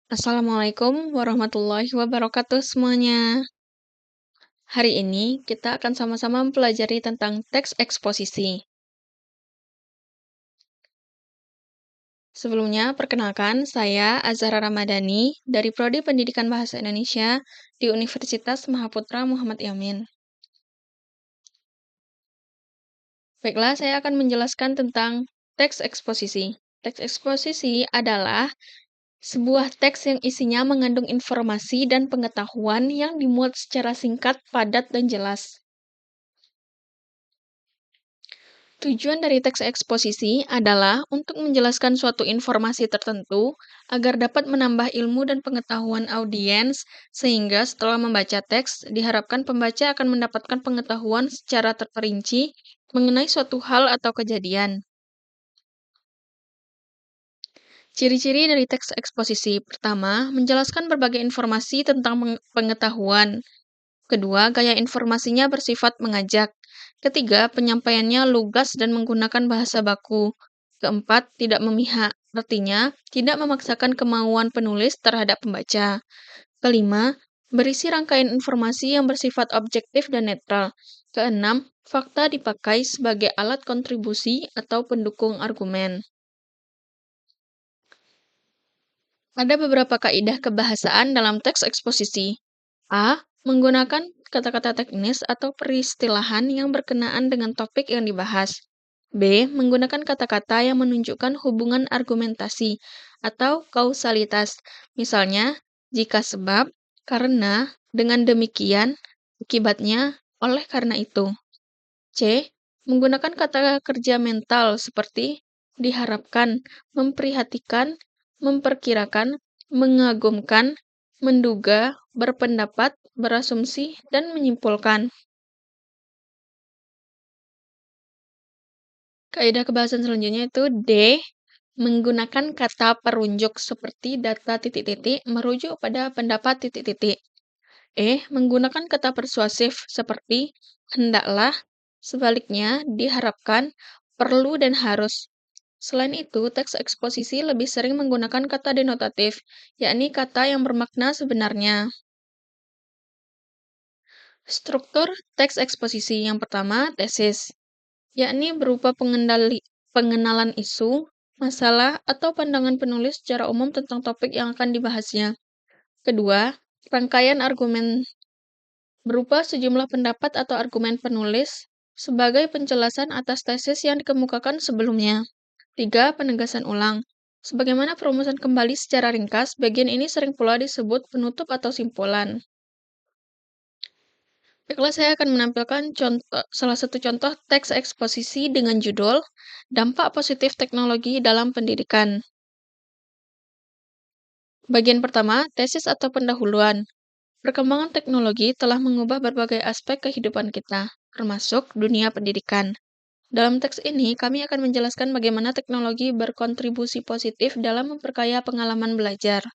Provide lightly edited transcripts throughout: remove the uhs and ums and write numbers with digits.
Assalamualaikum warahmatullahi wabarakatuh semuanya. Hari ini kita akan sama-sama mempelajari tentang teks eksposisi. Sebelumnya, perkenalkan saya Azhara Ramadhani dari Prodi Pendidikan Bahasa Indonesia di Universitas Mahaputra Muhammad Yamin. Baiklah, saya akan menjelaskan tentang teks eksposisi. Teks eksposisi adalah sebuah teks yang isinya mengandung informasi dan pengetahuan yang dimuat secara singkat, padat, dan jelas. Tujuan dari teks eksposisi adalah untuk menjelaskan suatu informasi tertentu agar dapat menambah ilmu dan pengetahuan audiens, sehingga setelah membaca teks, diharapkan pembaca akan mendapatkan pengetahuan secara terperinci mengenai suatu hal atau kejadian. Ciri-ciri dari teks eksposisi: pertama, menjelaskan berbagai informasi tentang pengetahuan. Kedua, gaya informasinya bersifat mengajak. Ketiga, penyampaiannya lugas dan menggunakan bahasa baku. Keempat, tidak memihak, artinya tidak memaksakan kemauan penulis terhadap pembaca. Kelima, berisi rangkaian informasi yang bersifat objektif dan netral. Keenam, fakta dipakai sebagai alat kontribusi atau pendukung argumen. Ada beberapa kaidah kebahasaan dalam teks eksposisi. A. Menggunakan kata-kata teknis atau peristilahan yang berkenaan dengan topik yang dibahas. B. Menggunakan kata-kata yang menunjukkan hubungan argumentasi atau kausalitas. Misalnya, jika sebab, karena, dengan demikian, akibatnya, oleh karena itu. C. Menggunakan kata kerja mental seperti diharapkan, memperhatikan, memperkirakan, mengagumkan, menduga, berpendapat, berasumsi, dan menyimpulkan. Kaidah kebahasan selanjutnya itu D. Menggunakan kata perunjuk seperti data titik-titik merujuk pada pendapat titik-titik. E. Menggunakan kata persuasif seperti hendaklah, sebaliknya, diharapkan, perlu, dan harus. Selain itu, teks eksposisi lebih sering menggunakan kata denotatif, yakni kata yang bermakna sebenarnya. Struktur teks eksposisi yang pertama, tesis, yakni berupa pengenalan isu, masalah, atau pandangan penulis secara umum tentang topik yang akan dibahasnya. Kedua, rangkaian argumen berupa sejumlah pendapat atau argumen penulis sebagai penjelasan atas tesis yang dikemukakan sebelumnya. Tiga, penegasan ulang. Sebagaimana perumusan kembali secara ringkas, bagian ini sering pula disebut penutup atau simpulan. Baiklah, saya akan menampilkan salah satu contoh teks eksposisi dengan judul Dampak Positif Teknologi dalam Pendidikan. Bagian pertama, tesis atau pendahuluan. Perkembangan teknologi telah mengubah berbagai aspek kehidupan kita, termasuk dunia pendidikan. Dalam teks ini, kami akan menjelaskan bagaimana teknologi berkontribusi positif dalam memperkaya pengalaman belajar.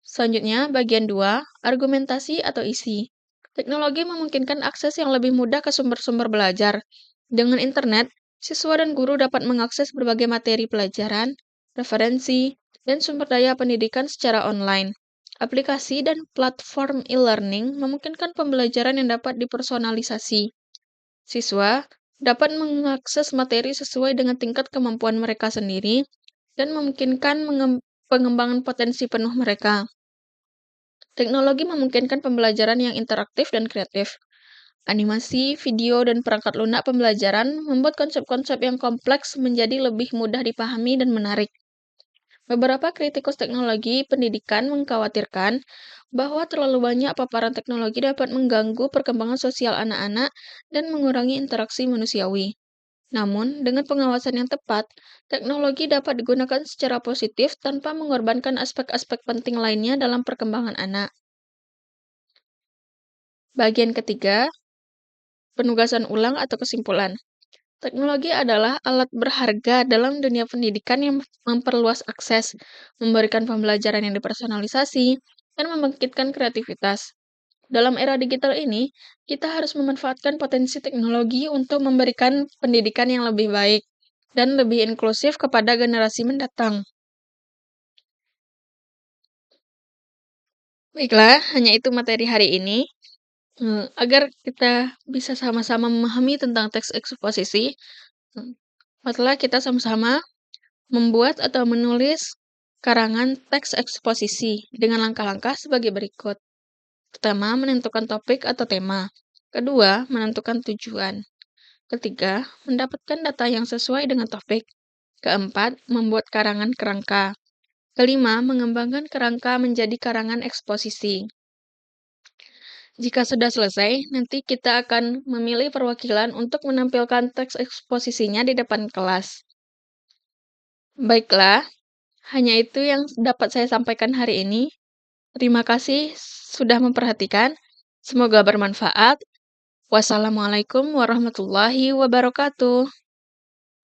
Selanjutnya, bagian 2, argumentasi atau isi. Teknologi memungkinkan akses yang lebih mudah ke sumber-sumber belajar. Dengan internet, siswa dan guru dapat mengakses berbagai materi pelajaran, referensi, dan sumber daya pendidikan secara online. Aplikasi dan platform e-learning memungkinkan pembelajaran yang dapat dipersonalisasi. Siswa dapat mengakses materi sesuai dengan tingkat kemampuan mereka sendiri dan memungkinkan pengembangan potensi penuh mereka. Teknologi memungkinkan pembelajaran yang interaktif dan kreatif. Animasi, video, dan perangkat lunak pembelajaran membuat konsep-konsep yang kompleks menjadi lebih mudah dipahami dan menarik. Beberapa kritikus teknologi pendidikan mengkhawatirkan bahwa terlalu banyak paparan teknologi dapat mengganggu perkembangan sosial anak-anak dan mengurangi interaksi manusiawi. Namun, dengan pengawasan yang tepat, teknologi dapat digunakan secara positif tanpa mengorbankan aspek-aspek penting lainnya dalam perkembangan anak. Bagian ketiga, penugasan ulang atau kesimpulan. Teknologi adalah alat berharga dalam dunia pendidikan yang memperluas akses, memberikan pembelajaran yang dipersonalisasi, dan membangkitkan kreativitas. Dalam era digital ini, kita harus memanfaatkan potensi teknologi untuk memberikan pendidikan yang lebih baik dan lebih inklusif kepada generasi mendatang. Baiklah, hanya itu materi hari ini. Agar kita bisa sama-sama memahami tentang teks eksposisi, mmm, marilah kita sama-sama membuat atau menulis karangan teks eksposisi dengan langkah-langkah sebagai berikut. Pertama, menentukan topik atau tema. Kedua, menentukan tujuan. Ketiga, mendapatkan data yang sesuai dengan topik. Keempat, membuat karangan kerangka. Kelima, mengembangkan kerangka menjadi karangan eksposisi. Jika sudah selesai, nanti kita akan memilih perwakilan untuk menampilkan teks eksposisinya di depan kelas. Baiklah, hanya itu yang dapat saya sampaikan hari ini. Terima kasih sudah memperhatikan. Semoga bermanfaat. Wassalamualaikum warahmatullahi wabarakatuh.